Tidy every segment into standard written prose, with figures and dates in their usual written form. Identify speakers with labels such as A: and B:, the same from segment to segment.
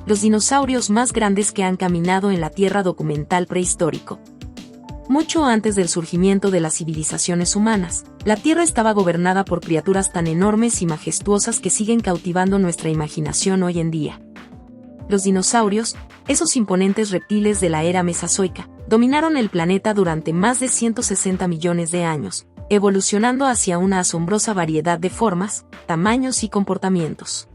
A: los dinosaurios más grandes que han caminado en la Tierra. Documental prehistórico. Mucho antes del surgimiento de las civilizaciones humanas, la Tierra estaba gobernada por criaturas tan enormes y majestuosas que siguen cautivando nuestra imaginación hoy en día. Los dinosaurios, esos imponentes reptiles de la era mesozoica, dominaron el planeta durante más de 160 millones de años, evolucionando hacia una asombrosa variedad de formas, tamaños y comportamientos.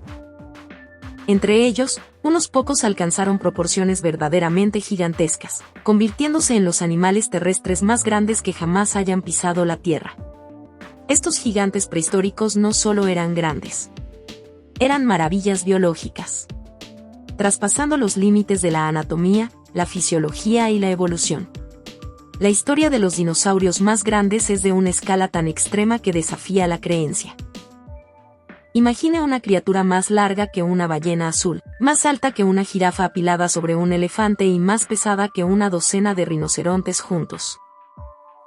A: Entre ellos, unos pocos alcanzaron proporciones verdaderamente gigantescas, convirtiéndose en los animales terrestres más grandes que jamás hayan pisado la Tierra. Estos gigantes prehistóricos no solo eran grandes, eran maravillas biológicas, traspasando los límites de la anatomía, la fisiología y la evolución. La historia de los dinosaurios más grandes es de una escala tan extrema que desafía la creencia. Imagine una criatura más larga que una ballena azul, más alta que una jirafa apilada sobre un elefante y más pesada que una docena de rinocerontes juntos.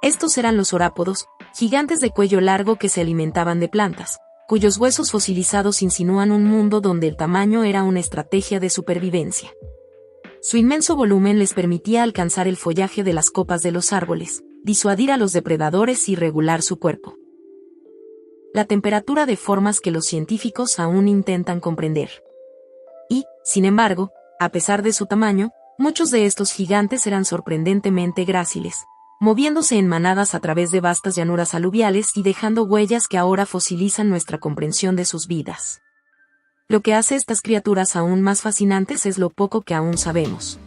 A: Estos eran los saurópodos, gigantes de cuello largo que se alimentaban de plantas, cuyos huesos fosilizados insinúan un mundo donde el tamaño era una estrategia de supervivencia. Su inmenso volumen les permitía alcanzar el follaje de las copas de los árboles, disuadir a los depredadores y regular su cuerpo. La temperatura de formas que los científicos aún intentan comprender. Y, sin embargo, a pesar de su tamaño, muchos de estos gigantes eran sorprendentemente gráciles, moviéndose en manadas a través de vastas llanuras aluviales y dejando huellas que ahora fosilizan nuestra comprensión de sus vidas. Lo que hace estas criaturas aún más fascinantes es lo poco que aún sabemos.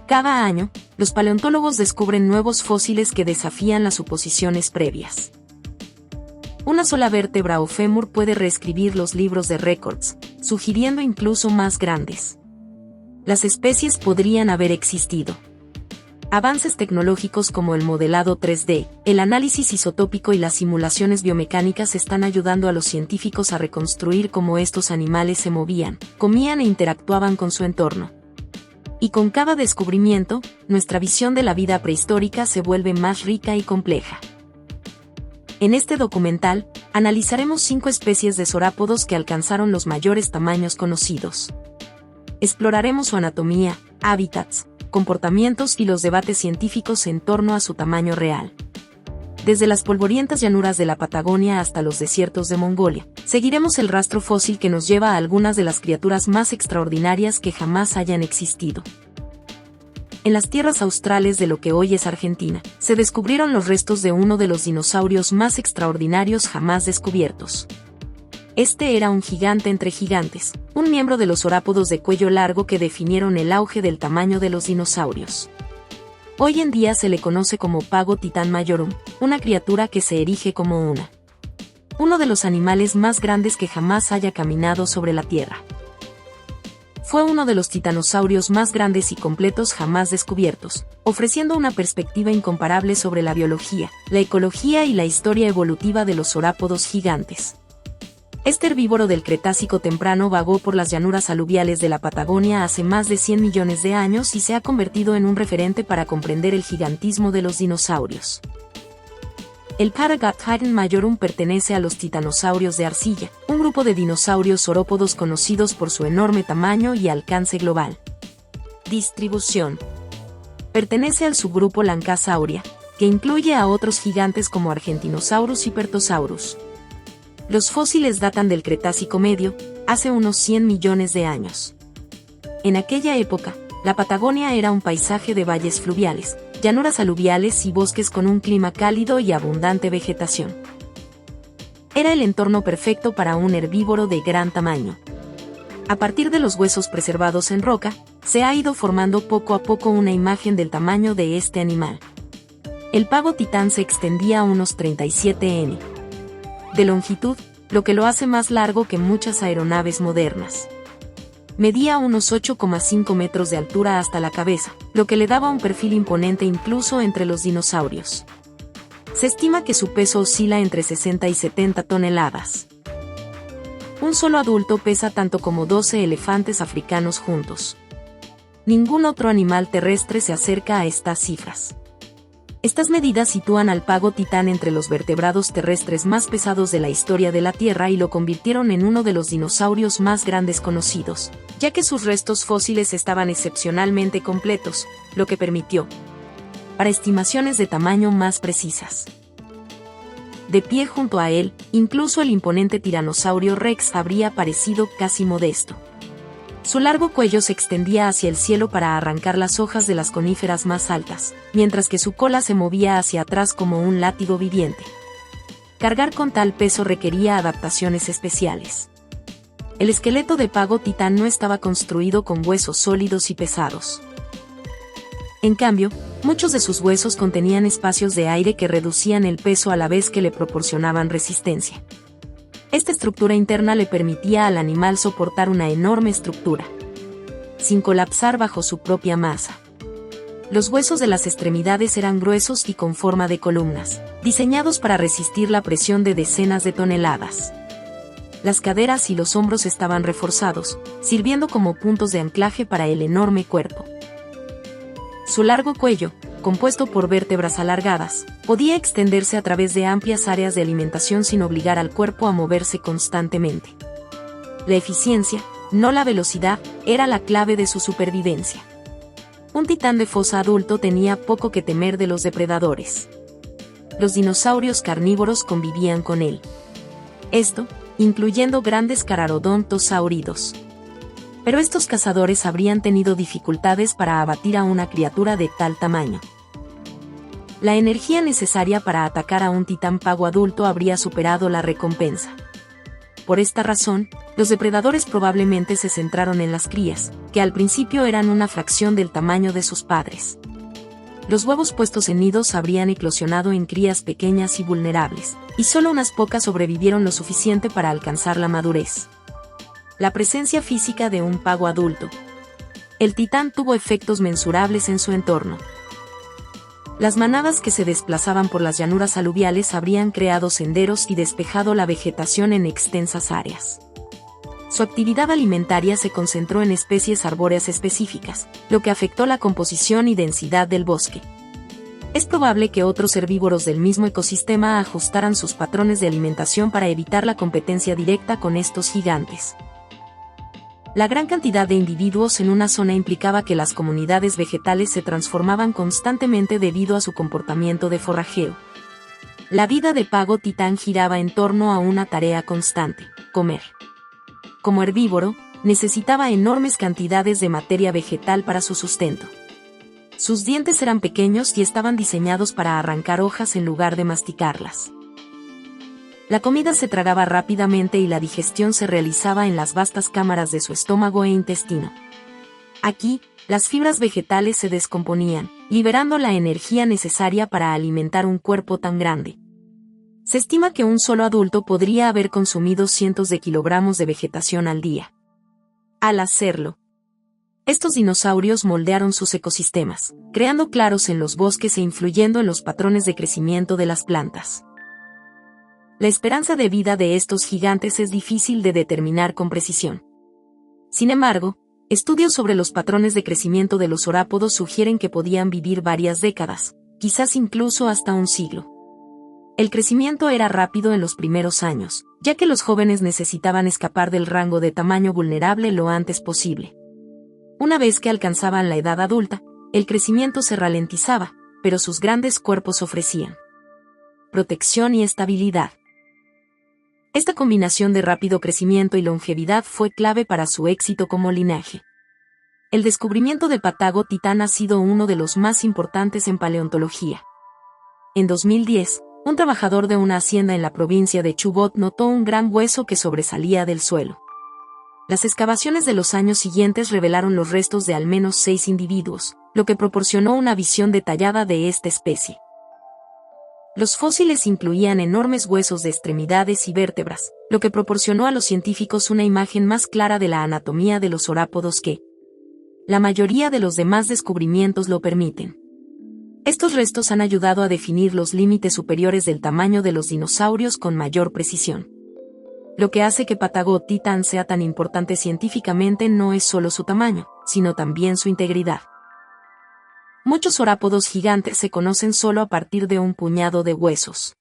A: Cada año, los paleontólogos descubren nuevos fósiles que desafían las suposiciones previas. Una sola vértebra o fémur puede reescribir los libros de récords, sugiriendo incluso más grandes. Las especies podrían haber existido. Avances tecnológicos como el modelado 3D, el análisis isotópico y las simulaciones biomecánicas están ayudando a los científicos a reconstruir cómo estos animales se movían, comían e interactuaban con su entorno. Y con cada descubrimiento, nuestra visión de la vida prehistórica se vuelve más rica y compleja. En este documental, analizaremos 5 especies de saurópodos que alcanzaron los mayores tamaños conocidos. Exploraremos su anatomía, hábitats, comportamientos y los debates científicos en torno a su tamaño real. Desde las polvorientas llanuras de la Patagonia hasta los desiertos de Mongolia, seguiremos el rastro fósil que nos lleva a algunas de las criaturas más extraordinarias que jamás hayan existido. En las tierras australes de lo que hoy es Argentina, se descubrieron los restos de uno de los dinosaurios más extraordinarios jamás descubiertos. Este era un gigante entre gigantes, un miembro de los saurópodos de cuello largo que definieron el auge del tamaño de los dinosaurios. Hoy en día se le conoce como Pago Titan Majorum, una criatura que se erige como uno de los animales más grandes que jamás haya caminado sobre la Tierra. Fue uno de los titanosaurios más grandes y completos jamás descubiertos, ofreciendo una perspectiva incomparable sobre la biología, la ecología y la historia evolutiva de los saurópodos gigantes. Este herbívoro del Cretácico temprano vagó por las llanuras aluviales de la Patagonia hace más de 100 millones de años y se ha convertido en un referente para comprender el gigantismo de los dinosaurios. El Pago Titan Majorum pertenece a los titanosaurios de arcilla, un grupo de dinosaurios saurópodos conocidos por su enorme tamaño y alcance global. Distribución. Pertenece al subgrupo Lancasauria, que incluye a otros gigantes como Argentinosaurus y Pertosaurus. Los fósiles datan del Cretácico medio, hace unos 100 millones de años. En aquella época, la Patagonia era un paisaje de valles fluviales, llanuras aluviales y bosques con un clima cálido y abundante vegetación. Era el entorno perfecto para un herbívoro de gran tamaño. A partir de los huesos preservados en roca, se ha ido formando poco a poco una imagen del tamaño de este animal. El Pago Titán se extendía a unos 37 n de longitud, lo que lo hace más largo que muchas aeronaves modernas. Medía unos 8,5 metros de altura hasta la cabeza, lo que le daba un perfil imponente incluso entre los dinosaurios. Se estima que su peso oscila entre 60 y 70 toneladas. Un solo adulto pesa tanto como 12 elefantes africanos juntos. Ningún otro animal terrestre se acerca a estas cifras. Estas medidas sitúan al pago titán entre los vertebrados terrestres más pesados de la historia de la Tierra y lo convirtieron en uno de los dinosaurios más grandes conocidos, ya que sus restos fósiles estaban excepcionalmente completos, lo que permitió para estimaciones de tamaño más precisas. De pie junto a él, incluso el imponente tiranosaurio Rex habría parecido casi modesto. Su largo cuello se extendía hacia el cielo para arrancar las hojas de las coníferas más altas, mientras que su cola se movía hacia atrás como un látigo viviente. Cargar con tal peso requería adaptaciones especiales. El esqueleto de Pago Titán no estaba construido con huesos sólidos y pesados. En cambio, muchos de sus huesos contenían espacios de aire que reducían el peso a la vez que le proporcionaban resistencia. Esta estructura interna le permitía al animal soportar una enorme estructura, sin colapsar bajo su propia masa. Los huesos de las extremidades eran gruesos y con forma de columnas, diseñados para resistir la presión de decenas de toneladas. Las caderas y los hombros estaban reforzados, sirviendo como puntos de anclaje para el enorme cuerpo. Su largo cuello, compuesto por vértebras alargadas, podía extenderse a través de amplias áreas de alimentación sin obligar al cuerpo a moverse constantemente. La eficiencia, no la velocidad, era la clave de su supervivencia. Un titán de fosa adulto tenía poco que temer de los depredadores. Los dinosaurios carnívoros convivían con él. Esto, incluyendo grandes cararodontos sáuridos. Pero estos cazadores habrían tenido dificultades para abatir a una criatura de tal tamaño. La energía necesaria para atacar a un titán pago adulto habría superado la recompensa. Por esta razón, los depredadores probablemente se centraron en las crías, que al principio eran una fracción del tamaño de sus padres. Los huevos puestos en nidos habrían eclosionado en crías pequeñas y vulnerables, y solo unas pocas sobrevivieron lo suficiente para alcanzar la madurez. La presencia física de un pago adulto. El titán tuvo efectos mensurables en su entorno. Las manadas que se desplazaban por las llanuras aluviales habrían creado senderos y despejado la vegetación en extensas áreas. Su actividad alimentaria se concentró en especies arbóreas específicas, lo que afectó la composición y densidad del bosque. Es probable que otros herbívoros del mismo ecosistema ajustaran sus patrones de alimentación para evitar la competencia directa con estos gigantes. La gran cantidad de individuos en una zona implicaba que las comunidades vegetales se transformaban constantemente debido a su comportamiento de forrajeo. La vida de Pago Titán giraba en torno a una tarea constante: comer. Como herbívoro, necesitaba enormes cantidades de materia vegetal para su sustento. Sus dientes eran pequeños y estaban diseñados para arrancar hojas en lugar de masticarlas. La comida se tragaba rápidamente y la digestión se realizaba en las vastas cámaras de su estómago e intestino. Aquí, las fibras vegetales se descomponían, liberando la energía necesaria para alimentar un cuerpo tan grande. Se estima que un solo adulto podría haber consumido cientos de kilogramos de vegetación al día. Al hacerlo, estos dinosaurios moldearon sus ecosistemas, creando claros en los bosques e influyendo en los patrones de crecimiento de las plantas. La esperanza de vida de estos gigantes es difícil de determinar con precisión. Sin embargo, estudios sobre los patrones de crecimiento de los orápodos sugieren que podían vivir varias décadas, quizás incluso hasta un siglo. El crecimiento era rápido en los primeros años, ya que los jóvenes necesitaban escapar del rango de tamaño vulnerable lo antes posible. Una vez que alcanzaban la edad adulta, el crecimiento se ralentizaba, pero sus grandes cuerpos ofrecían protección y estabilidad. Esta combinación de rápido crecimiento y longevidad fue clave para su éxito como linaje. El descubrimiento de Pago Titán ha sido uno de los más importantes en paleontología. En 2010, un trabajador de una hacienda en la provincia de Chubut notó un gran hueso que sobresalía del suelo. Las excavaciones de los años siguientes revelaron los restos de al menos 6 individuos, lo que proporcionó una visión detallada de esta especie. Los fósiles incluían enormes huesos de extremidades y vértebras, lo que proporcionó a los científicos una imagen más clara de la anatomía de los orápodos que la mayoría de los demás descubrimientos lo permiten. Estos restos han ayudado a definir los límites superiores del tamaño de los dinosaurios con mayor precisión. Lo que hace que Pago Titán sea tan importante científicamente no es solo su tamaño, sino también su integridad. Muchos saurópodos gigantes se conocen solo a partir de un puñado de huesos.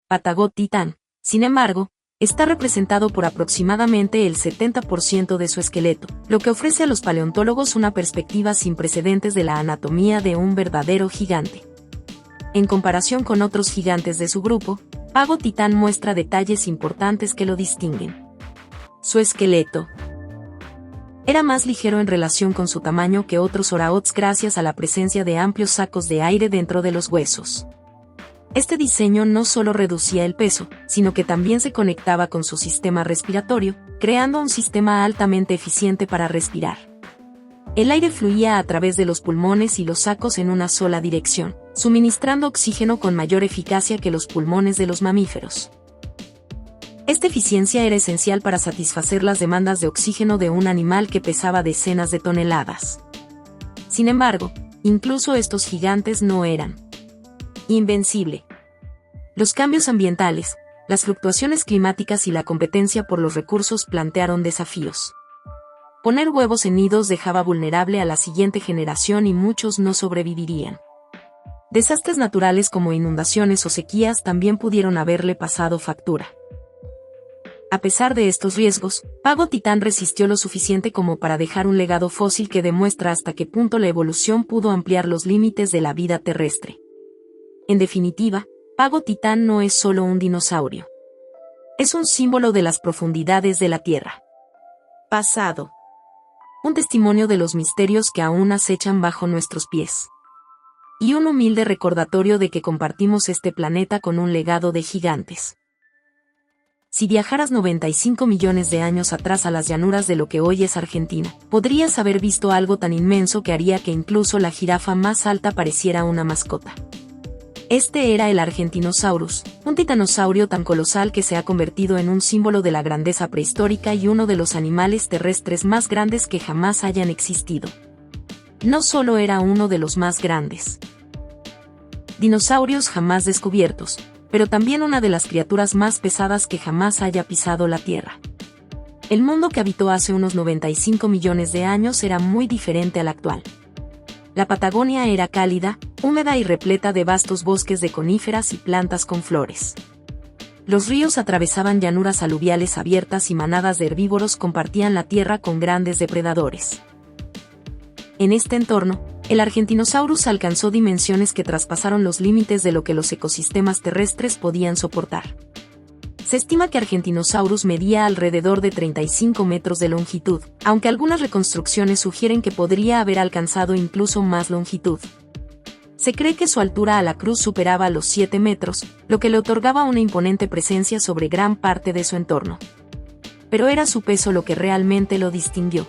A: Patagot titán, sin embargo, está representado por aproximadamente el 70% de su esqueleto, lo que ofrece a los paleontólogos una perspectiva sin precedentes de la anatomía de un verdadero gigante. En comparación con otros gigantes de su grupo, Patagot titán muestra detalles importantes que lo distinguen. Su esqueleto era más ligero en relación con su tamaño que otros saurópodos gracias a la presencia de amplios sacos de aire dentro de los huesos. Este diseño no solo reducía el peso, sino que también se conectaba con su sistema respiratorio, creando un sistema altamente eficiente para respirar. El aire fluía a través de los pulmones y los sacos en una sola dirección, suministrando oxígeno con mayor eficacia que los pulmones de los mamíferos. Esta eficiencia era esencial para satisfacer las demandas de oxígeno de un animal que pesaba decenas de toneladas. Sin embargo, incluso estos gigantes no eran invencible. Los cambios ambientales, las fluctuaciones climáticas y la competencia por los recursos plantearon desafíos. Poner huevos en nidos dejaba vulnerable a la siguiente generación y muchos no sobrevivirían. Desastres naturales como inundaciones o sequías también pudieron haberle pasado factura. A pesar de estos riesgos, Patagot titán resistió lo suficiente como para dejar un legado fósil que demuestra hasta qué punto la evolución pudo ampliar los límites de la vida terrestre. En definitiva, Patagot titán no es solo un dinosaurio. Es un símbolo de las profundidades de la Tierra. Pasado. Un testimonio de los misterios que aún acechan bajo nuestros pies. Y un humilde recordatorio de que compartimos este planeta con un legado de gigantes. Si viajaras 95 millones de años atrás a las llanuras de lo que hoy es Argentina, podrías haber visto algo tan inmenso que haría que incluso la jirafa más alta pareciera una mascota. Este era el Argentinosaurus, un titanosaurio tan colosal que se ha convertido en un símbolo de la grandeza prehistórica y uno de los animales terrestres más grandes que jamás hayan existido. No solo era uno de los más grandes dinosaurios jamás descubiertos, pero también una de las criaturas más pesadas que jamás haya pisado la Tierra. El mundo que habitó hace unos 95 millones de años era muy diferente al actual. La Patagonia era cálida, húmeda y repleta de vastos bosques de coníferas y plantas con flores. Los ríos atravesaban llanuras aluviales abiertas y manadas de herbívoros compartían la tierra con grandes depredadores. En este entorno, el Argentinosaurus alcanzó dimensiones que traspasaron los límites de lo que los ecosistemas terrestres podían soportar. Se estima que Argentinosaurus medía alrededor de 35 metros de longitud, aunque algunas reconstrucciones sugieren que podría haber alcanzado incluso más longitud. Se cree que su altura a la cruz superaba los 7 metros, lo que le otorgaba una imponente presencia sobre gran parte de su entorno. Pero era su peso lo que realmente lo distinguió.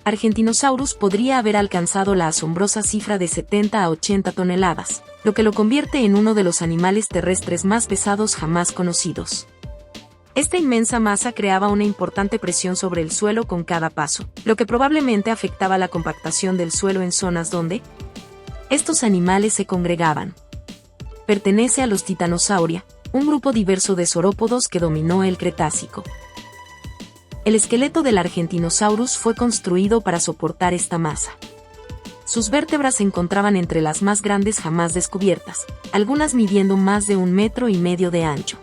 A: Argentinosaurus podría haber alcanzado la asombrosa cifra de 70 a 80 toneladas, lo que lo convierte en uno de los animales terrestres más pesados jamás conocidos. Esta inmensa masa creaba una importante presión sobre el suelo con cada paso, lo que probablemente afectaba la compactación del suelo en zonas donde estos animales se congregaban. Pertenece a los Titanosauria, un grupo diverso de saurópodos que dominó el Cretácico. El esqueleto del Argentinosaurus fue construido para soportar esta masa. Sus vértebras se encontraban entre las más grandes jamás descubiertas, algunas midiendo más de 1,5 metros de ancho.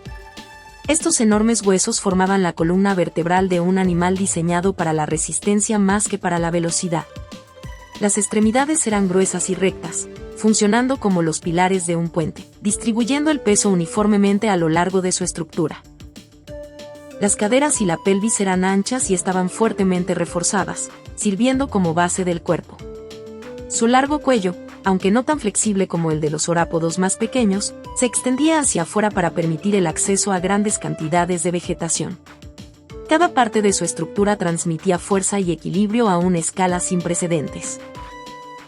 A: Estos enormes huesos formaban la columna vertebral de un animal diseñado para la resistencia más que para la velocidad. Las extremidades eran gruesas y rectas, funcionando como los pilares de un puente, distribuyendo el peso uniformemente a lo largo de su estructura. Las caderas y la pelvis eran anchas y estaban fuertemente reforzadas, sirviendo como base del cuerpo. Su largo cuello, aunque no tan flexible como el de los saurópodos más pequeños, se extendía hacia afuera para permitir el acceso a grandes cantidades de vegetación. Cada parte de su estructura transmitía fuerza y equilibrio a una escala sin precedentes.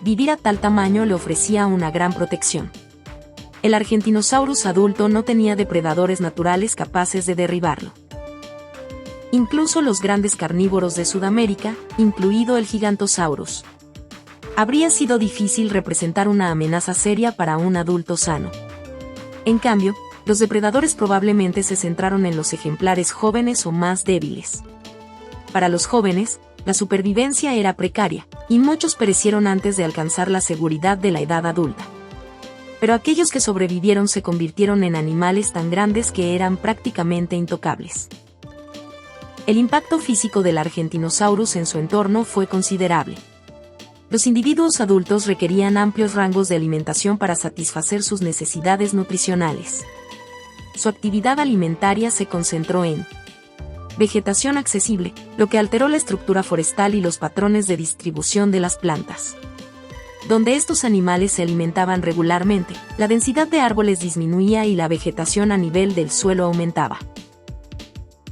A: Vivir a tal tamaño le ofrecía una gran protección. El Argentinosaurus adulto no tenía depredadores naturales capaces de derribarlo. Incluso los grandes carnívoros de Sudamérica, incluido el Gigantosaurus. Habría sido difícil representar una amenaza seria para un adulto sano. En cambio, los depredadores probablemente se centraron en los ejemplares jóvenes o más débiles. Para los jóvenes, la supervivencia era precaria, y muchos perecieron antes de alcanzar la seguridad de la edad adulta. Pero aquellos que sobrevivieron se convirtieron en animales tan grandes que eran prácticamente intocables. El impacto físico del Argentinosaurus en su entorno fue considerable. Los individuos adultos requerían amplios rangos de alimentación para satisfacer sus necesidades nutricionales. Su actividad alimentaria se concentró en vegetación accesible, lo que alteró la estructura forestal y los patrones de distribución de las plantas. Donde estos animales se alimentaban regularmente, la densidad de árboles disminuía y la vegetación a nivel del suelo aumentaba.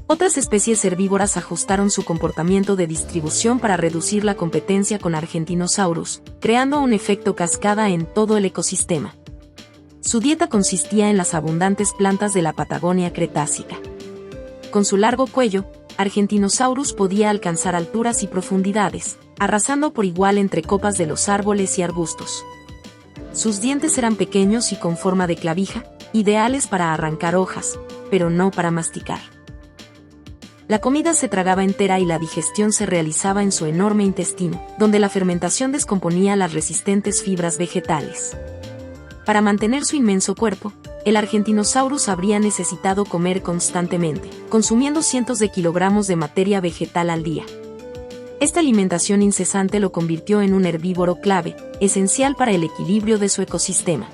A: Otras especies herbívoras ajustaron su comportamiento de distribución para reducir la competencia con Argentinosaurus, creando un efecto cascada en todo el ecosistema. Su dieta consistía en las abundantes plantas de la Patagonia Cretácica. Con su largo cuello, Argentinosaurus podía alcanzar alturas y profundidades, arrasando por igual entre copas de los árboles y arbustos. Sus dientes eran pequeños y con forma de clavija, ideales para arrancar hojas, pero no para masticar. La comida se tragaba entera y la digestión se realizaba en su enorme intestino, donde la fermentación descomponía las resistentes fibras vegetales. Para mantener su inmenso cuerpo, el Argentinosaurus habría necesitado comer constantemente, consumiendo cientos de kilogramos de materia vegetal al día. Esta alimentación incesante lo convirtió en un herbívoro clave, esencial para el equilibrio de su ecosistema.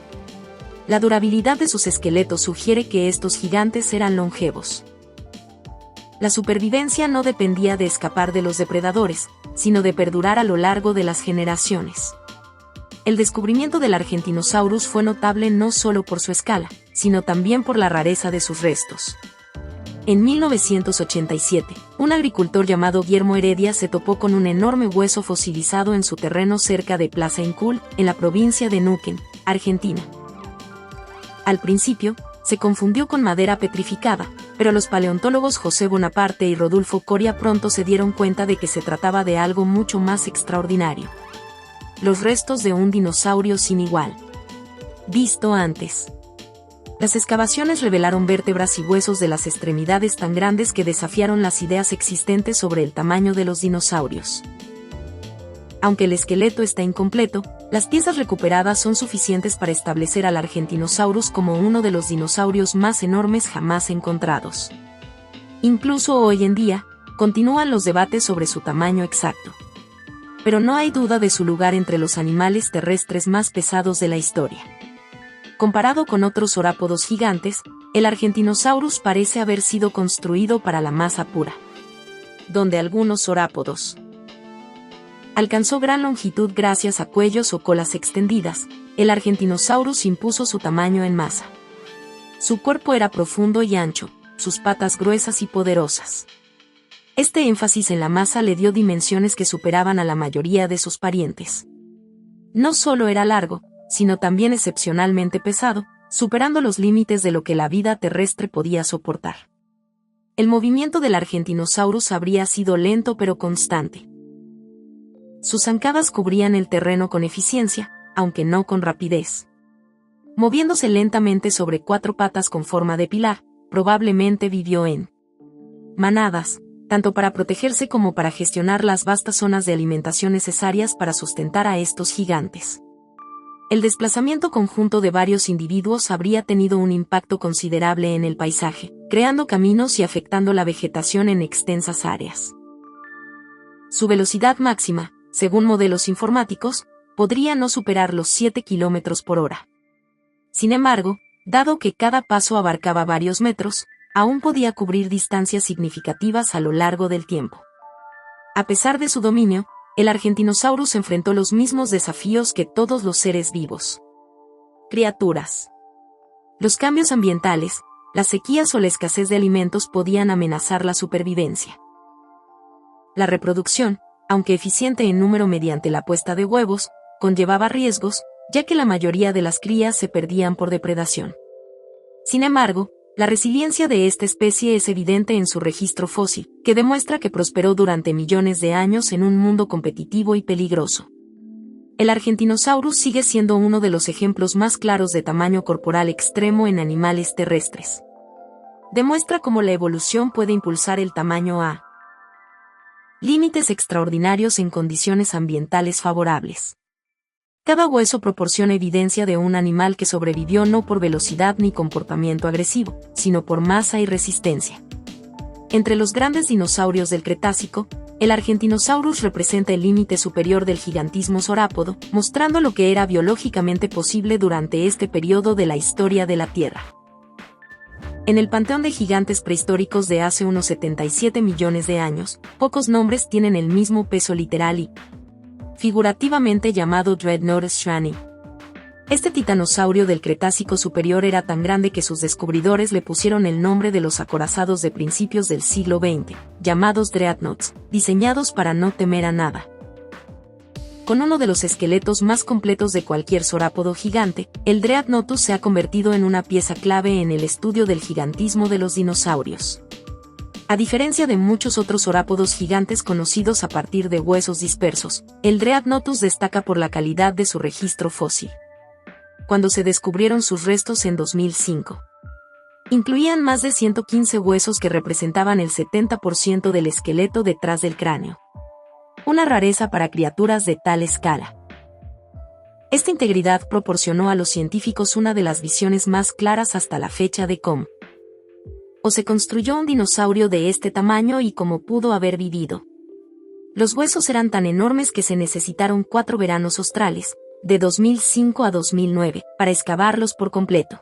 A: La durabilidad de sus esqueletos sugiere que estos gigantes eran longevos. La supervivencia no dependía de escapar de los depredadores, sino de perdurar a lo largo de las generaciones. El descubrimiento del Argentinosaurus fue notable no solo por su escala, sino también por la rareza de sus restos. En 1987, un agricultor llamado Guillermo Heredia se topó con un enorme hueso fosilizado en su terreno cerca de Plaza Incul, en la provincia de Neuquén, Argentina. Al principio, se confundió con madera petrificada, pero los paleontólogos José Bonaparte y Rodolfo Coria pronto se dieron cuenta de que se trataba de algo mucho más extraordinario. Los restos de un dinosaurio sin igual. Visto antes. Las excavaciones revelaron vértebras y huesos de las extremidades tan grandes que desafiaron las ideas existentes sobre el tamaño de los dinosaurios. Aunque el esqueleto está incompleto, las piezas recuperadas son suficientes para establecer al Argentinosaurus como uno de los dinosaurios más enormes jamás encontrados. Incluso hoy en día, continúan los debates sobre su tamaño exacto. Pero no hay duda de su lugar entre los animales terrestres más pesados de la historia. Comparado con otros saurópodos gigantes, el Argentinosaurus parece haber sido construido para la masa pura. Donde algunos saurópodos alcanzó gran longitud gracias a cuellos o colas extendidas, el Argentinosaurus impuso su tamaño en masa. Su cuerpo era profundo y ancho, sus patas gruesas y poderosas. Este énfasis en la masa le dio dimensiones que superaban a la mayoría de sus parientes. No solo era largo, sino también excepcionalmente pesado, superando los límites de lo que la vida terrestre podía soportar. El movimiento del Argentinosaurus habría sido lento pero constante. Sus zancadas cubrían el terreno con eficiencia, aunque no con rapidez. Moviéndose lentamente sobre 4 patas con forma de pilar, probablemente vivió en manadas, tanto para protegerse como para gestionar las vastas zonas de alimentación necesarias para sustentar a estos gigantes. El desplazamiento conjunto de varios individuos habría tenido un impacto considerable en el paisaje, creando caminos y afectando la vegetación en extensas áreas. Su velocidad máxima, según modelos informáticos, podría no superar los 7 km por hora. Sin embargo, dado que cada paso abarcaba varios metros, aún podía cubrir distancias significativas a lo largo del tiempo. A pesar de su dominio, el Argentinosaurus enfrentó los mismos desafíos que todos los seres vivos. Criaturas. Los cambios ambientales, las sequías o la escasez de alimentos podían amenazar la supervivencia. La reproducción, aunque eficiente en número mediante la puesta de huevos, conllevaba riesgos, ya que la mayoría de las crías se perdían por depredación. Sin embargo, la resiliencia de esta especie es evidente en su registro fósil, que demuestra que prosperó durante millones de años en un mundo competitivo y peligroso. El Argentinosaurus sigue siendo uno de los ejemplos más claros de tamaño corporal extremo en animales terrestres. Demuestra cómo la evolución puede impulsar el tamaño a Límites extraordinarios en condiciones ambientales favorables. Cada hueso proporciona evidencia de un animal que sobrevivió no por velocidad ni comportamiento agresivo, sino por masa y resistencia. Entre los grandes dinosaurios del Cretácico, el Argentinosaurus representa el límite superior del gigantismo saurópodo, mostrando lo que era biológicamente posible durante este periodo de la historia de la Tierra. En el panteón de gigantes prehistóricos de hace unos 77 millones de años, pocos nombres tienen el mismo peso literal y figurativamente llamado Dreadnought Shani. Este titanosaurio del Cretácico superior era tan grande que sus descubridores le pusieron el nombre de los acorazados de principios del siglo XX, llamados Dreadnoughts, diseñados para no temer a nada. Con uno de los esqueletos más completos de cualquier saurópodo gigante, el Dreadnoughtus se ha convertido en una pieza clave en el estudio del gigantismo de los dinosaurios. A diferencia de muchos otros saurópodos gigantes conocidos a partir de huesos dispersos, el Dreadnoughtus destaca por la calidad de su registro fósil. Cuando se descubrieron sus restos en 2005, incluían más de 115 huesos que representaban el 70% del esqueleto detrás del cráneo. Una rareza para criaturas de tal escala. Esta integridad proporcionó a los científicos una de las visiones más claras hasta la fecha de cómo se construyó un dinosaurio de este tamaño y cómo pudo haber vivido. Los huesos eran tan enormes que se necesitaron 4 veranos australes, de 2005 a 2009, para excavarlos por completo.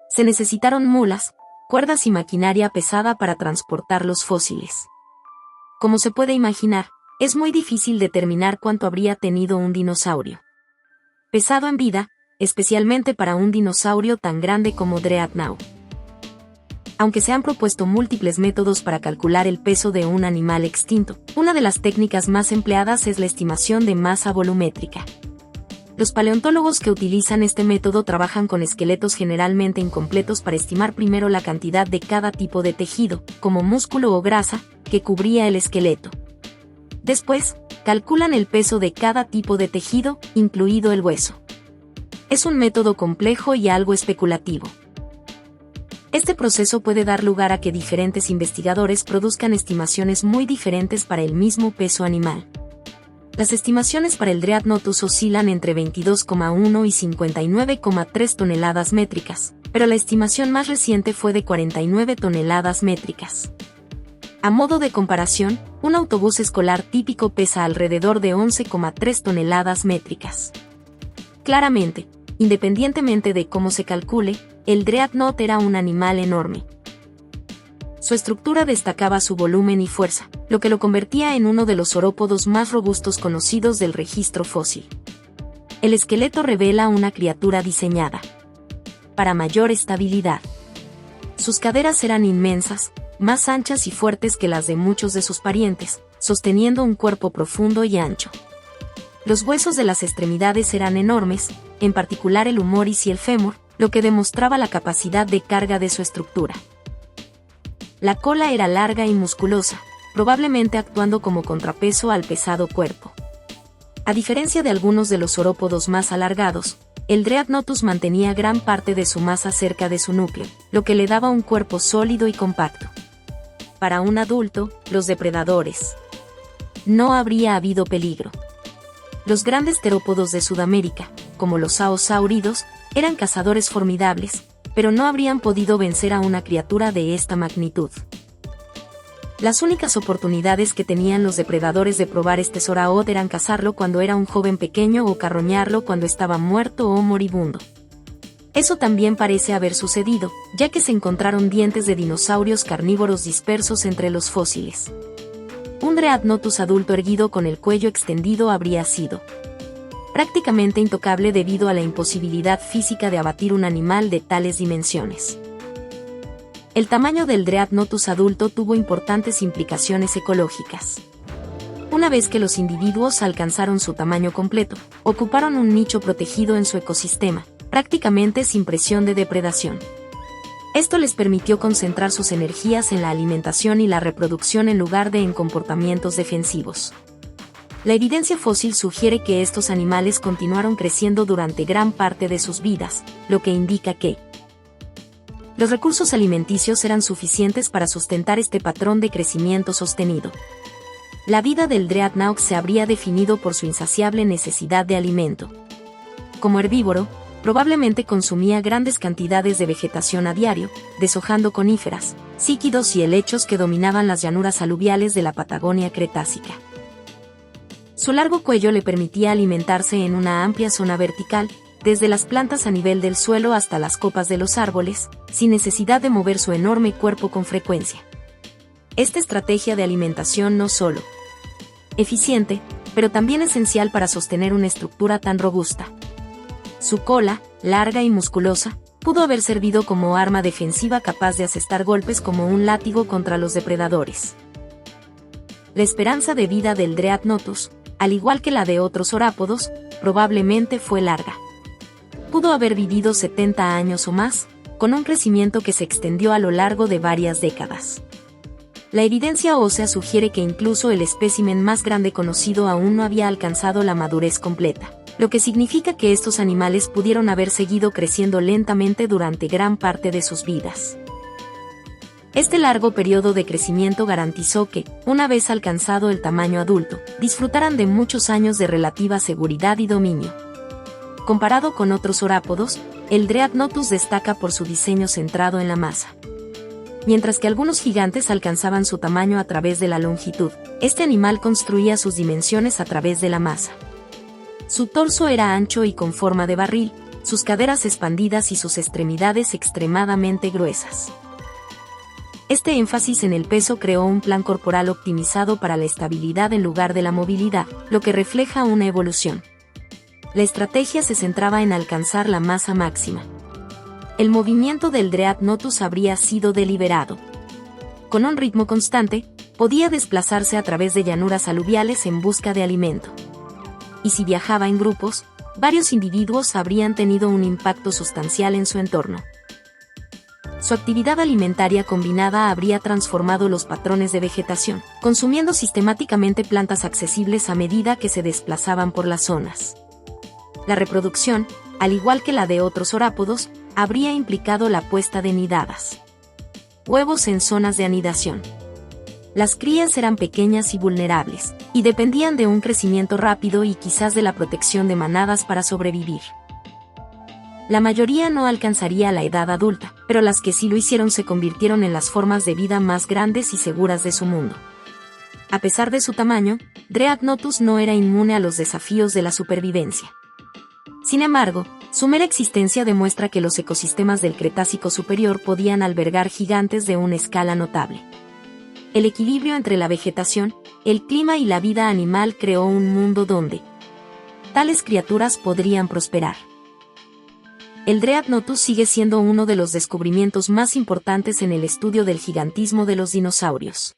A: Se necesitaron mulas, cuerdas y maquinaria pesada para transportar los fósiles. Como se puede imaginar, es muy difícil determinar cuánto habría tenido un dinosaurio pesado en vida, especialmente para un dinosaurio tan grande como Dreadnought. Aunque se han propuesto múltiples métodos para calcular el peso de un animal extinto, una de las técnicas más empleadas es la estimación de masa volumétrica. Los paleontólogos que utilizan este método trabajan con esqueletos generalmente incompletos para estimar primero la cantidad de cada tipo de tejido, como músculo o grasa, que cubría el esqueleto. Después, calculan el peso de cada tipo de tejido, incluido el hueso. Es un método complejo y algo especulativo. Este proceso puede dar lugar a que diferentes investigadores produzcan estimaciones muy diferentes para el mismo peso animal. Las estimaciones para el Dreadnoughtus oscilan entre 22,1 y 59,3 toneladas métricas, pero la estimación más reciente fue de 49 toneladas métricas. A modo de comparación, un autobús escolar típico pesa alrededor de 11,3 toneladas métricas. Claramente, independientemente de cómo se calcule, el Dreadnought era un animal enorme. Su estructura destacaba su volumen y fuerza, lo que lo convertía en uno de los saurópodos más robustos conocidos del registro fósil. El esqueleto revela una criatura diseñada para mayor estabilidad. Sus caderas eran inmensas, más anchas y fuertes que las de muchos de sus parientes, sosteniendo un cuerpo profundo y ancho. Los huesos de las extremidades eran enormes, en particular el humerus y el fémur, lo que demostraba la capacidad de carga de su estructura. La cola era larga y musculosa, probablemente actuando como contrapeso al pesado cuerpo. A diferencia de algunos de los saurópodos más alargados, el Dreadnoughtus mantenía gran parte de su masa cerca de su núcleo, lo que le daba un cuerpo sólido y compacto. Para un adulto, los depredadores. No habría habido peligro. Los grandes terópodos de Sudamérica, como los saosáuridos, eran cazadores formidables, pero no habrían podido vencer a una criatura de esta magnitud. Las únicas oportunidades que tenían los depredadores de probar este saurópodo eran cazarlo cuando era un joven pequeño o carroñarlo cuando estaba muerto o moribundo. Eso también parece haber sucedido, ya que se encontraron dientes de dinosaurios carnívoros dispersos entre los fósiles. Un Dreadnoughtus adulto erguido con el cuello extendido habría sido prácticamente intocable debido a la imposibilidad física de abatir un animal de tales dimensiones. El tamaño del Dreadnoughtus adulto tuvo importantes implicaciones ecológicas. Una vez que los individuos alcanzaron su tamaño completo, ocuparon un nicho protegido en su ecosistema, prácticamente sin presión de depredación. Esto les permitió concentrar sus energías en la alimentación y la reproducción en lugar de en comportamientos defensivos. La evidencia fósil sugiere que estos animales continuaron creciendo durante gran parte de sus vidas, lo que indica que los recursos alimenticios eran suficientes para sustentar este patrón de crecimiento sostenido. la vida del dreadnought se habría definido por su insaciable necesidad de alimento. Como herbívoro, probablemente consumía grandes cantidades de vegetación a diario, deshojando coníferas, síquidos y helechos que dominaban las llanuras aluviales de la Patagonia Cretácica. Su largo cuello le permitía alimentarse en una amplia zona vertical, desde las plantas a nivel del suelo hasta las copas de los árboles, sin necesidad de mover su enorme cuerpo con frecuencia. Esta estrategia de alimentación no solo eficiente, pero también esencial para sostener una estructura tan robusta. Su cola, larga y musculosa, pudo haber servido como arma defensiva capaz de asestar golpes como un látigo contra los depredadores. La esperanza de vida del Dreadnoughtus, al igual que la de otros orápodos, probablemente fue larga. Pudo haber vivido 70 años o más, con un crecimiento que se extendió a lo largo de varias décadas. La evidencia ósea sugiere que incluso el espécimen más grande conocido aún no había alcanzado la madurez completa, lo que significa que estos animales pudieron haber seguido creciendo lentamente durante gran parte de sus vidas. Este largo periodo de crecimiento garantizó que, una vez alcanzado el tamaño adulto, disfrutaran de muchos años de relativa seguridad y dominio. Comparado con otros orápodos, el Dreadnoughtus destaca por su diseño centrado en la masa. Mientras que algunos gigantes alcanzaban su tamaño a través de la longitud, este animal construía sus dimensiones a través de la masa. Su torso era ancho y con forma de barril, sus caderas expandidas y sus extremidades extremadamente gruesas. Este énfasis en el peso creó un plan corporal optimizado para la estabilidad en lugar de la movilidad, lo que refleja una evolución. La estrategia se centraba en alcanzar la masa máxima. El movimiento del Dreadnoughtus habría sido deliberado. Con un ritmo constante, podía desplazarse a través de llanuras aluviales en busca de alimento. Y si viajaba en grupos, varios individuos habrían tenido un impacto sustancial en su entorno. Su actividad alimentaria combinada habría transformado los patrones de vegetación, consumiendo sistemáticamente plantas accesibles a medida que se desplazaban por las zonas. La reproducción, al igual que la de otros orápodos, habría implicado la puesta de nidadas. Huevos en zonas de anidación. Las crías eran pequeñas y vulnerables, y dependían de un crecimiento rápido y quizás de la protección de manadas para sobrevivir. La mayoría no alcanzaría la edad adulta, pero las que sí lo hicieron se convirtieron en las formas de vida más grandes y seguras de su mundo. A pesar de su tamaño, Dreadnoughtus no era inmune a los desafíos de la supervivencia. Sin embargo, su mera existencia demuestra que los ecosistemas del Cretácico superior podían albergar gigantes de una escala notable. El equilibrio entre la vegetación, el clima y la vida animal creó un mundo donde tales criaturas podrían prosperar. El Dreadnoughtus sigue siendo uno de los descubrimientos más importantes en el estudio del gigantismo de los dinosaurios.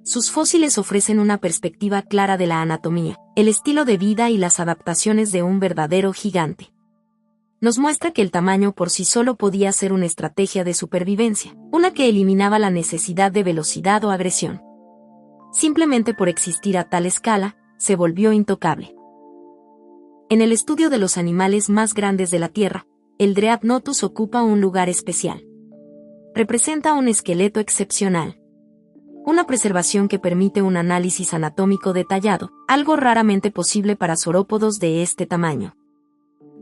A: Sus fósiles ofrecen una perspectiva clara de la anatomía, el estilo de vida y las adaptaciones de un verdadero gigante. Nos muestra que el tamaño por sí solo podía ser una estrategia de supervivencia, una que eliminaba la necesidad de velocidad o agresión. Simplemente por existir a tal escala, se volvió intocable. En el estudio de los animales más grandes de la Tierra, el Dreadnoughtus ocupa un lugar especial. Representa un esqueleto excepcional. Una preservación que permite un análisis anatómico detallado, algo raramente posible para saurópodos de este tamaño.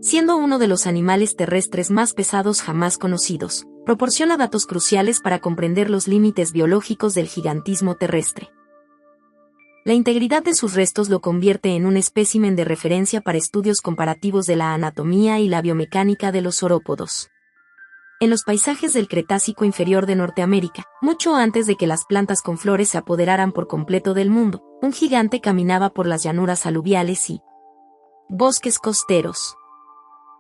A: Siendo uno de los animales terrestres más pesados jamás conocidos, proporciona datos cruciales para comprender los límites biológicos del gigantismo terrestre. La integridad de sus restos lo convierte en un espécimen de referencia para estudios comparativos de la anatomía y la biomecánica de los saurópodos. En los paisajes del Cretácico inferior de Norteamérica, mucho antes de que las plantas con flores se apoderaran por completo del mundo, un gigante caminaba por las llanuras aluviales y bosques costeros.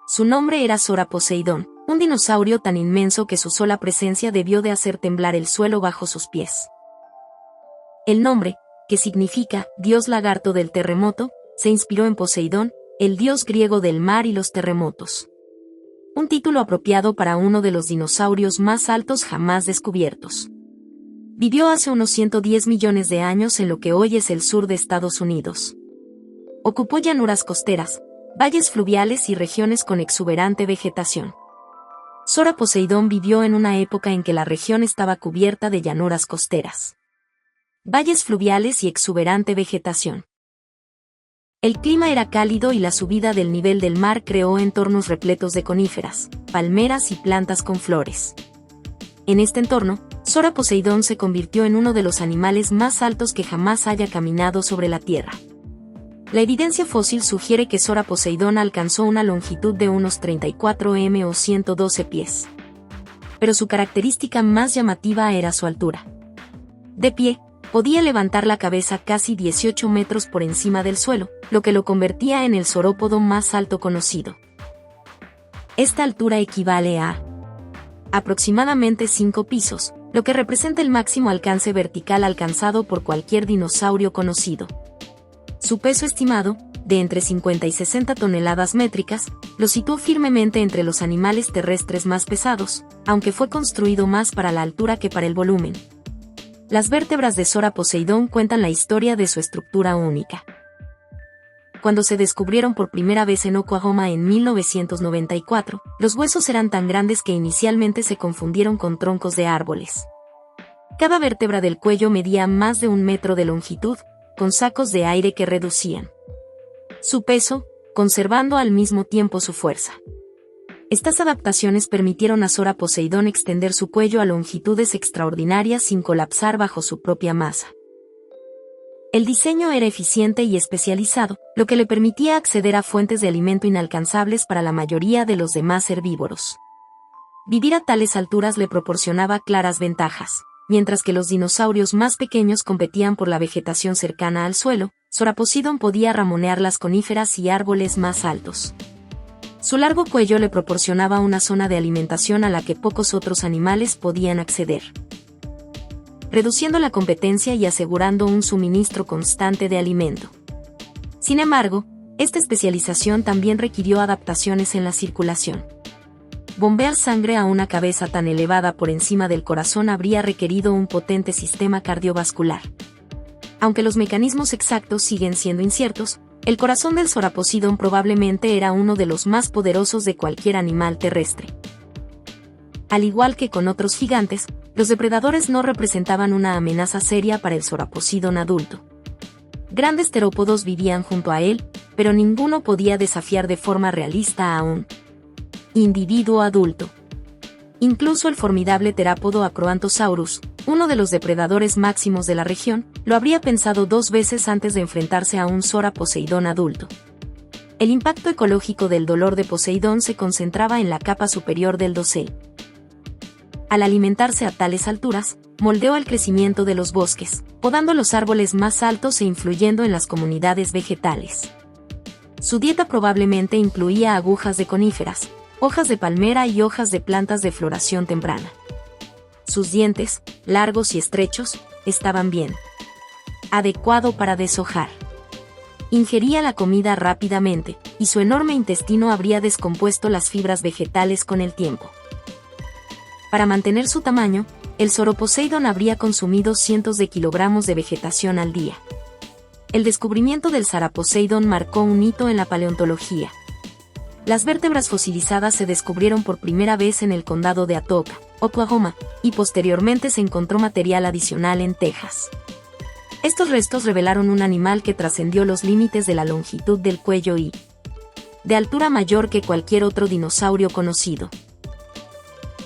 A: Su nombre era Soraposeidón, un dinosaurio tan inmenso que su sola presencia debió de hacer temblar el suelo bajo sus pies. El nombre, que significa Dios lagarto del terremoto, se inspiró en Poseidón, el dios griego del mar y los terremotos. Un título apropiado para uno de los dinosaurios más altos jamás descubiertos. Vivió hace unos 110 millones de años en lo que hoy es el sur de Estados Unidos. Ocupó llanuras costeras, valles fluviales y regiones con exuberante vegetación. Soraposeidón vivió en una época en que la región estaba cubierta de llanuras costeras. valles fluviales y exuberante vegetación. El clima era cálido y la subida del nivel del mar creó entornos repletos de coníferas, palmeras y plantas con flores. En este entorno, Sora Poseidón se convirtió en uno de los animales más altos que jamás haya caminado sobre la Tierra. La evidencia fósil sugiere que Sora Poseidón alcanzó una longitud de unos 34 m o 112 pies. Pero su característica más llamativa era su altura. De pie, podía levantar la cabeza casi 18 metros por encima del suelo, lo que lo convertía en el saurópodo más alto conocido. Esta altura equivale a aproximadamente 5 pisos, lo que representa el máximo alcance vertical alcanzado por cualquier dinosaurio conocido. Su peso estimado, de entre 50 y 60 toneladas métricas, lo situó firmemente entre los animales terrestres más pesados, aunque fue construido más para la altura que para el volumen. Las vértebras de Sora Poseidón cuentan la historia de su estructura única. Cuando se descubrieron por primera vez en Oklahoma en 1994, los huesos eran tan grandes que inicialmente se confundieron con troncos de árboles. Cada vértebra del cuello medía más de 1 metro de longitud, con sacos de aire que reducían su peso, conservando al mismo tiempo su fuerza. Estas adaptaciones permitieron a Sora Poseidón extender su cuello a longitudes extraordinarias sin colapsar bajo su propia masa. El diseño era eficiente y especializado, lo que le permitía acceder a fuentes de alimento inalcanzables para la mayoría de los demás herbívoros. Vivir a tales alturas le proporcionaba claras ventajas. Mientras que los dinosaurios más pequeños competían por la vegetación cercana al suelo, Sora Poseidón podía ramonear las coníferas y árboles más altos. Su largo cuello le proporcionaba una zona de alimentación a la que pocos otros animales podían acceder, reduciendo la competencia y asegurando un suministro constante de alimento. Sin embargo, esta especialización también requirió adaptaciones en la circulación. Bombear sangre a una cabeza tan elevada por encima del corazón habría requerido un potente sistema cardiovascular. Aunque los mecanismos exactos siguen siendo inciertos, el corazón del Sora Poseidón probablemente era uno de los más poderosos de cualquier animal terrestre. Al igual que con otros gigantes, los depredadores no representaban una amenaza seria para el Sora Poseidón adulto. Grandes terópodos vivían junto a él, pero ninguno podía desafiar de forma realista a un individuo adulto. Incluso el formidable terápodo Acroantosaurus, uno de los depredadores máximos de la región, lo habría pensado 2 veces antes de enfrentarse a un Sora Poseidón adulto. El impacto ecológico del dolor de Poseidón se concentraba en la capa superior del dosel. Al alimentarse a tales alturas, moldeó el crecimiento de los bosques, podando los árboles más altos e influyendo en las comunidades vegetales. Su dieta probablemente incluía agujas de coníferas, hojas de palmera y hojas de plantas de floración temprana. Sus dientes, largos y estrechos, estaban bien adecuado para deshojar. Ingería la comida rápidamente, y su enorme intestino habría descompuesto las fibras vegetales con el tiempo. Para mantener su tamaño, el Sora Poseidón habría consumido cientos de kilogramos de vegetación al día. El descubrimiento del Sora Poseidón marcó un hito en la paleontología. Las vértebras fosilizadas se descubrieron por primera vez en el condado de Atoka, Oklahoma, y posteriormente se encontró material adicional en Texas. Estos restos revelaron un animal que trascendió los límites de la longitud del cuello y de altura mayor que cualquier otro dinosaurio conocido.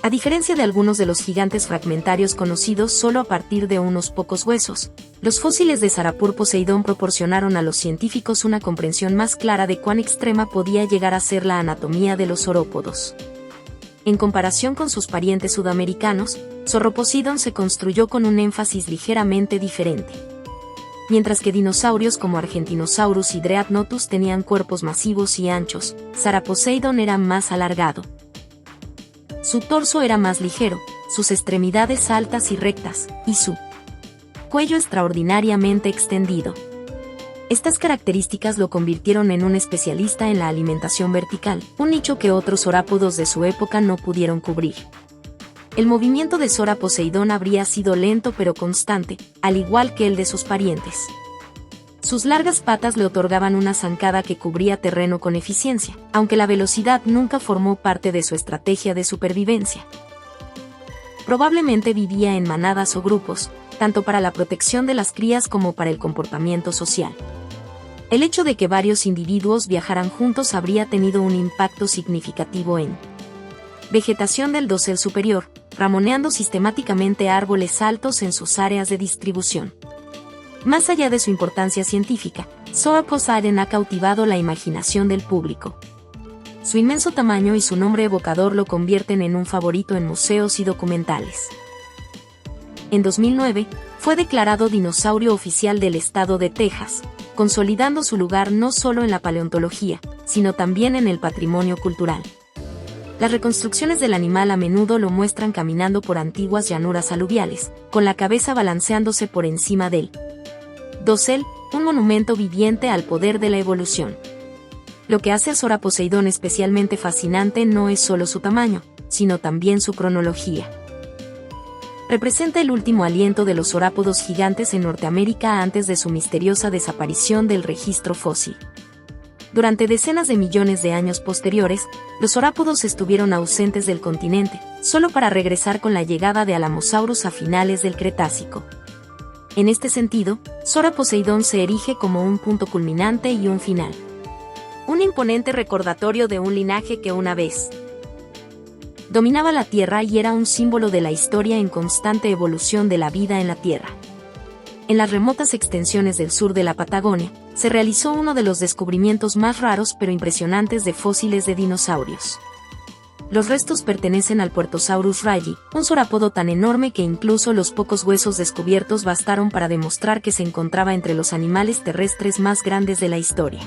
A: A diferencia de algunos de los gigantes fragmentarios conocidos solo a partir de unos pocos huesos, los fósiles de Sarapur Poseidón proporcionaron a los científicos una comprensión más clara de cuán extrema podía llegar a ser la anatomía de los saurópodos. En comparación con sus parientes sudamericanos, Sora Poseidón se construyó con un énfasis ligeramente diferente. Mientras que dinosaurios como Argentinosaurus y Dreadnoughtus tenían cuerpos masivos y anchos, Sora Poseidón era más alargado. Su torso era más ligero, sus extremidades altas y rectas, y su cuello extraordinariamente extendido. Estas características lo convirtieron en un especialista en la alimentación vertical, un nicho que otros saurópodos de su época no pudieron cubrir. El movimiento de Sora Poseidón habría sido lento pero constante, al igual que el de sus parientes. Sus largas patas le otorgaban una zancada que cubría terreno con eficiencia, aunque la velocidad nunca formó parte de su estrategia de supervivencia. Probablemente vivía en manadas o grupos, tanto para la protección de las crías como para el comportamiento social. El hecho de que varios individuos viajaran juntos habría tenido un impacto significativo en vegetación del dosel superior, ramoneando sistemáticamente árboles altos en sus áreas de distribución. Más allá de su importancia científica, Soa Poseidon ha cautivado la imaginación del público. Su inmenso tamaño y su nombre evocador lo convierten en un favorito en museos y documentales. En 2009, fue declarado dinosaurio oficial del estado de Texas, consolidando su lugar no solo en la paleontología, sino también en el patrimonio cultural. Las reconstrucciones del animal a menudo lo muestran caminando por antiguas llanuras aluviales, con la cabeza balanceándose por encima del dosel, un monumento viviente al poder de la evolución. Lo que hace a Sora Poseidon especialmente fascinante no es solo su tamaño, sino también su cronología. Representa el último aliento de los saurópodos gigantes en Norteamérica antes de su misteriosa desaparición del registro fósil. Durante decenas de millones de años posteriores, los saurópodos estuvieron ausentes del continente, solo para regresar con la llegada de Alamosaurus a finales del Cretácico. En este sentido, Sora Poseidon se erige como un punto culminante y un final. Un imponente recordatorio de un linaje que una vez dominaba la Tierra y era un símbolo de la historia en constante evolución de la vida en la Tierra. En las remotas extensiones del sur de la Patagonia, se realizó uno de los descubrimientos más raros pero impresionantes de fósiles de dinosaurios. Los restos pertenecen al Puertosaurus riley, un saurópodo tan enorme que incluso los pocos huesos descubiertos bastaron para demostrar que se encontraba entre los animales terrestres más grandes de la historia.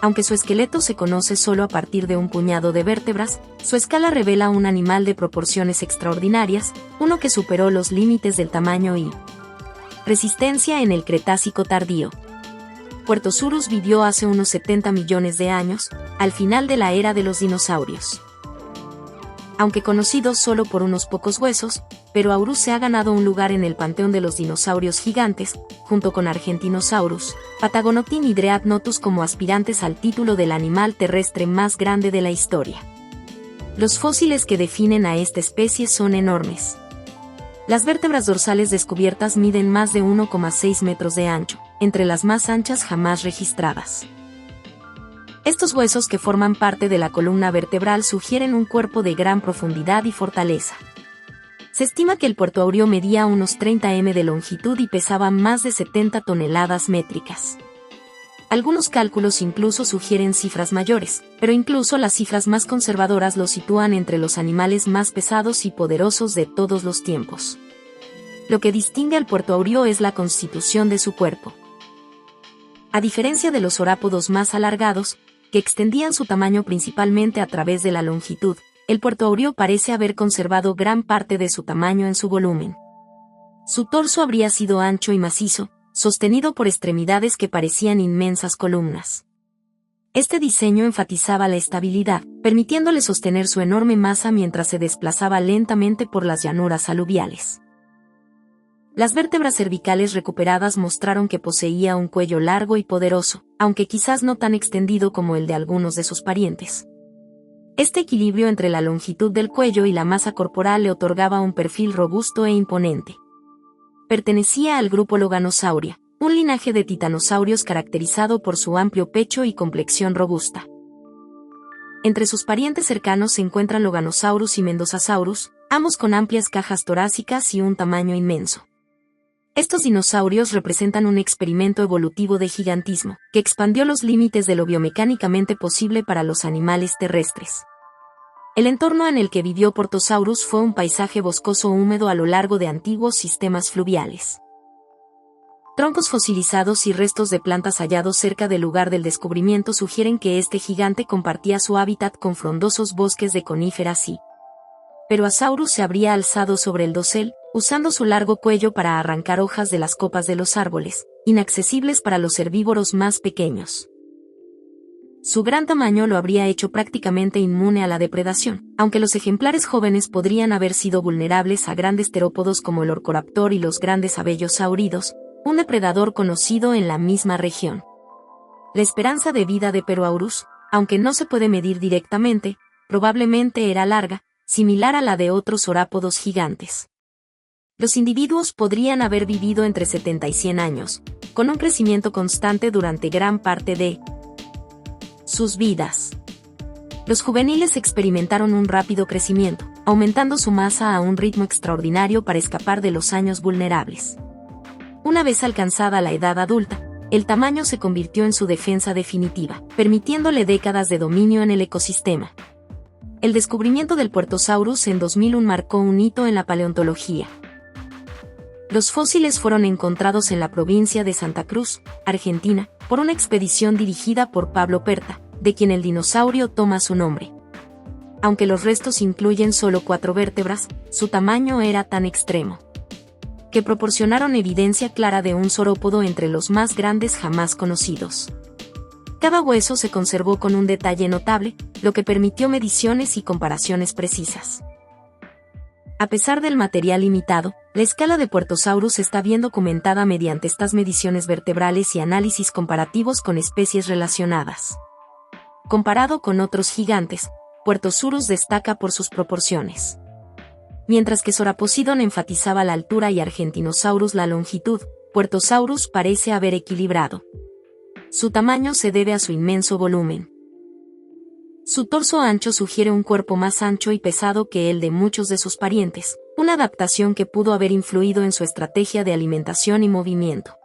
A: Aunque su esqueleto se conoce solo a partir de un puñado de vértebras, su escala revela un animal de proporciones extraordinarias, uno que superó los límites del tamaño y resistencia en el Cretácico tardío. Puertosaurus vivió hace unos 70 millones de años, al final de la era de los dinosaurios. Aunque conocido solo por unos pocos huesos, Peroaurus se ha ganado un lugar en el panteón de los dinosaurios gigantes, junto con Argentinosaurus, Patagonoptyn y Dreadnoughtus como aspirantes al título del animal terrestre más grande de la historia. Los fósiles que definen a esta especie son enormes. Las vértebras dorsales descubiertas miden más de 1,6 metros de ancho, entre las más anchas jamás registradas. Estos huesos que forman parte de la columna vertebral sugieren un cuerpo de gran profundidad y fortaleza. Se estima que el puertoaurio medía unos 30 m de longitud y pesaba más de 70 toneladas métricas. Algunos cálculos incluso sugieren cifras mayores, pero incluso las cifras más conservadoras lo sitúan entre los animales más pesados y poderosos de todos los tiempos. Lo que distingue al puertoaurio es la constitución de su cuerpo. A diferencia de los saurópodos más alargados, que extendían su tamaño principalmente a través de la longitud, el puertoaurio parece haber conservado gran parte de su tamaño en su volumen. Su torso habría sido ancho y macizo, sostenido por extremidades que parecían inmensas columnas. Este diseño enfatizaba la estabilidad, permitiéndole sostener su enorme masa mientras se desplazaba lentamente por las llanuras aluviales. Las vértebras cervicales recuperadas mostraron que poseía un cuello largo y poderoso, aunque quizás no tan extendido como el de algunos de sus parientes. Este equilibrio entre la longitud del cuello y la masa corporal le otorgaba un perfil robusto e imponente. Pertenecía al grupo Loganosauria, un linaje de titanosaurios caracterizado por su amplio pecho y complexión robusta. Entre sus parientes cercanos se encuentran Loganosaurus y Mendozasaurus, ambos con amplias cajas torácicas y un tamaño inmenso. Estos dinosaurios representan un experimento evolutivo de gigantismo, que expandió los límites de lo biomecánicamente posible para los animales terrestres. El entorno en el que vivió Portosaurus fue un paisaje boscoso húmedo a lo largo de antiguos sistemas fluviales. Troncos fosilizados y restos de plantas hallados cerca del lugar del descubrimiento sugieren que este gigante compartía su hábitat con frondosos bosques de coníferas y Peroasaurus se habría alzado sobre el dosel, usando su largo cuello para arrancar hojas de las copas de los árboles, inaccesibles para los herbívoros más pequeños. Su gran tamaño lo habría hecho prácticamente inmune a la depredación, aunque los ejemplares jóvenes podrían haber sido vulnerables a grandes terópodos como el Orcoraptor y los grandes abellosauridos, un depredador conocido en la misma región. La esperanza de vida de Peroaurus, aunque no se puede medir directamente, probablemente era larga, similar a la de otros saurópodos gigantes. Los individuos podrían haber vivido entre 70 y 100 años, con un crecimiento constante durante gran parte de sus vidas. Los juveniles experimentaron un rápido crecimiento, aumentando su masa a un ritmo extraordinario para escapar de los años vulnerables. Una vez alcanzada la edad adulta, el tamaño se convirtió en su defensa definitiva, permitiéndole décadas de dominio en el ecosistema. El descubrimiento del Puertosaurus en 2001 marcó un hito en la paleontología. Los fósiles fueron encontrados en la provincia de Santa Cruz, Argentina, por una expedición dirigida por Pablo Perta, de quien el dinosaurio toma su nombre. Aunque los restos incluyen solo 4 vértebras, su tamaño era tan extremo que proporcionaron evidencia clara de un saurópodo entre los más grandes jamás conocidos. Cada hueso se conservó con un detalle notable, lo que permitió mediciones y comparaciones precisas. A pesar del material limitado, la escala de Puertosaurus está bien documentada mediante estas mediciones vertebrales y análisis comparativos con especies relacionadas. Comparado con otros gigantes, Puertosaurus destaca por sus proporciones. Mientras que Soraposidon enfatizaba la altura y Argentinosaurus la longitud, Puertosaurus parece haber equilibrado. Su tamaño se debe a su inmenso volumen. Su torso ancho sugiere un cuerpo más ancho y pesado que el de muchos de sus parientes, una adaptación que pudo haber influido en su estrategia de alimentación y movimiento.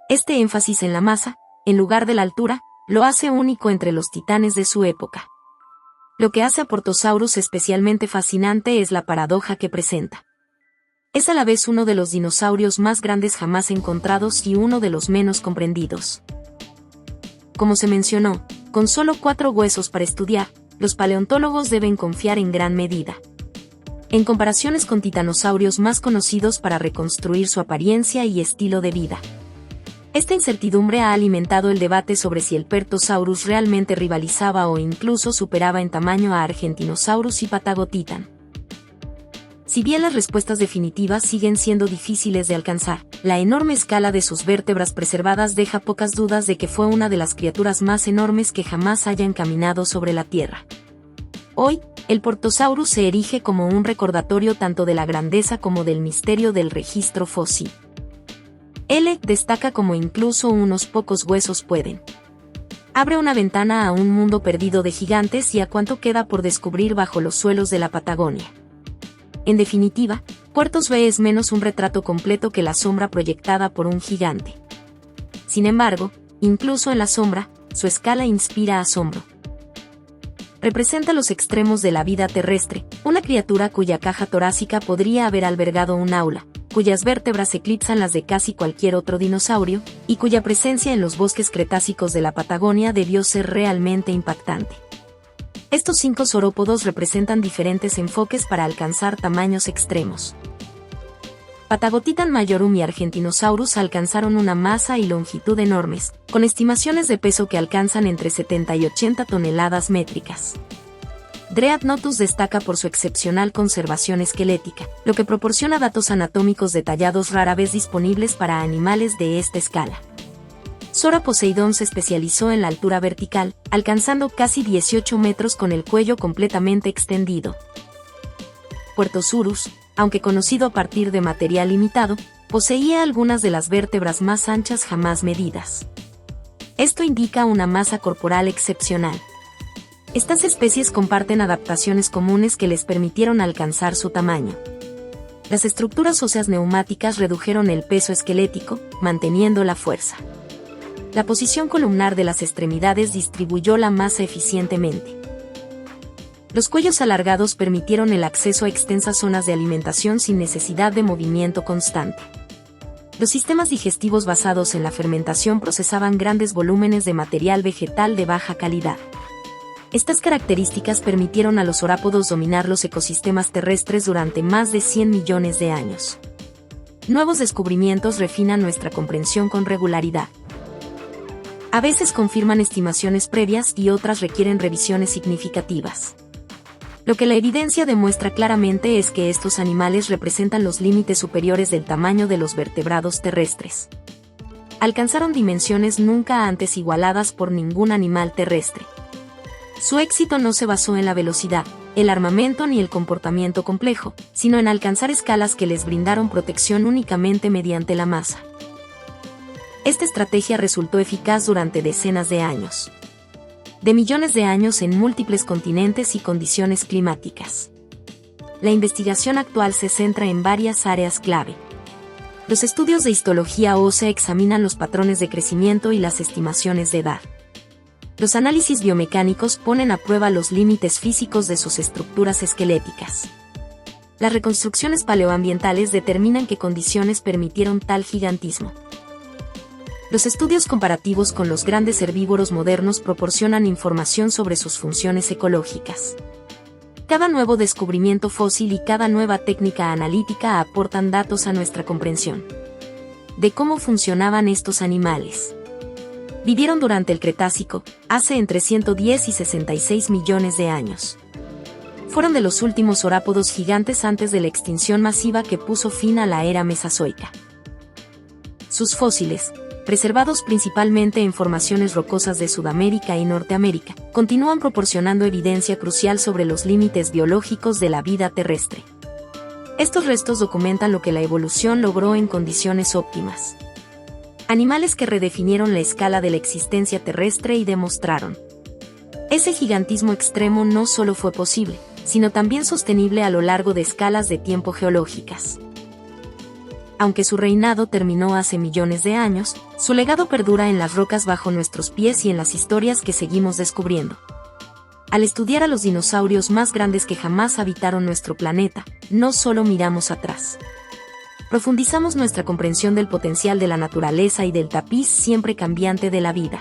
A: Este énfasis en la masa, en lugar de la altura, lo hace único entre los titanes de su época. Lo que hace a Puertosaurus especialmente fascinante es la paradoja que presenta. Es a la vez uno de los dinosaurios más grandes jamás encontrados y uno de los menos comprendidos. Como se mencionó, con solo 4 huesos para estudiar, los paleontólogos deben confiar en gran medida en comparaciones con titanosaurios más conocidos para reconstruir su apariencia y estilo de vida. Esta incertidumbre ha alimentado el debate sobre si el Puertosaurus realmente rivalizaba o incluso superaba en tamaño a Argentinosaurus y Patagotitan. Si bien las respuestas definitivas siguen siendo difíciles de alcanzar, la enorme escala de sus vértebras preservadas deja pocas dudas de que fue una de las criaturas más enormes que jamás hayan caminado sobre la Tierra. Hoy, el Puertosaurus se erige como un recordatorio tanto de la grandeza como del misterio del registro fósil. Él destaca como incluso unos pocos huesos pueden. Abre una ventana a un mundo perdido de gigantes y a cuánto queda por descubrir bajo los suelos de la Patagonia. En definitiva, Puertos B es menos un retrato completo que la sombra proyectada por un gigante. Sin embargo, incluso en la sombra, su escala inspira asombro. Representa los extremos de la vida terrestre, una criatura cuya caja torácica podría haber albergado un aula, cuyas vértebras eclipsan las de casi cualquier otro dinosaurio, y cuya presencia en los bosques cretácicos de la Patagonia debió ser realmente impactante. Estos 5 saurópodos representan diferentes enfoques para alcanzar tamaños extremos. Patagotitan majorum y Argentinosaurus alcanzaron una masa y longitud enormes, con estimaciones de peso que alcanzan entre 70 y 80 toneladas métricas. Dreadnoughtus destaca por su excepcional conservación esquelética, lo que proporciona datos anatómicos detallados rara vez disponibles para animales de esta escala. Soraposeidon se especializó en la altura vertical, alcanzando casi 18 metros con el cuello completamente extendido. Puertosaurus, aunque conocido a partir de material limitado, poseía algunas de las vértebras más anchas jamás medidas. Esto indica una masa corporal excepcional. Estas especies comparten adaptaciones comunes que les permitieron alcanzar su tamaño. Las estructuras óseas neumáticas redujeron el peso esquelético, manteniendo la fuerza. La posición columnar de las extremidades distribuyó la masa eficientemente. Los cuellos alargados permitieron el acceso a extensas zonas de alimentación sin necesidad de movimiento constante. Los sistemas digestivos basados en la fermentación procesaban grandes volúmenes de material vegetal de baja calidad. Estas características permitieron a los saurópodos dominar los ecosistemas terrestres durante más de 100 millones de años. Nuevos descubrimientos refinan nuestra comprensión con regularidad. A veces confirman estimaciones previas y otras requieren revisiones significativas. Lo que la evidencia demuestra claramente es que estos animales representan los límites superiores del tamaño de los vertebrados terrestres. Alcanzaron dimensiones nunca antes igualadas por ningún animal terrestre. Su éxito no se basó en la velocidad, el armamento ni el comportamiento complejo, sino en alcanzar escalas que les brindaron protección únicamente mediante la masa. Esta estrategia resultó eficaz durante decenas de años. De millones de años en múltiples continentes y condiciones climáticas. La investigación actual se centra en varias áreas clave. Los estudios de histología ósea examinan los patrones de crecimiento y las estimaciones de edad. Los análisis biomecánicos ponen a prueba los límites físicos de sus estructuras esqueléticas. Las reconstrucciones paleoambientales determinan qué condiciones permitieron tal gigantismo. Los estudios comparativos con los grandes herbívoros modernos proporcionan información sobre sus funciones ecológicas. Cada nuevo descubrimiento fósil y cada nueva técnica analítica aportan datos a nuestra comprensión de cómo funcionaban estos animales. Vivieron durante el Cretácico, hace entre 110 y 66 millones de años. Fueron de los últimos orápodos gigantes antes de la extinción masiva que puso fin a la era mesozoica. Sus fósiles, preservados principalmente en formaciones rocosas de Sudamérica y Norteamérica, continúan proporcionando evidencia crucial sobre los límites biológicos de la vida terrestre. Estos restos documentan lo que la evolución logró en condiciones óptimas. Animales que redefinieron la escala de la existencia terrestre y demostraron. Ese gigantismo extremo no solo fue posible, sino también sostenible a lo largo de escalas de tiempo geológicas. Aunque su reinado terminó hace millones de años, su legado perdura en las rocas bajo nuestros pies y en las historias que seguimos descubriendo. Al estudiar a los dinosaurios más grandes que jamás habitaron nuestro planeta, no solo miramos atrás. Profundizamos nuestra comprensión del potencial de la naturaleza y del tapiz siempre cambiante de la vida.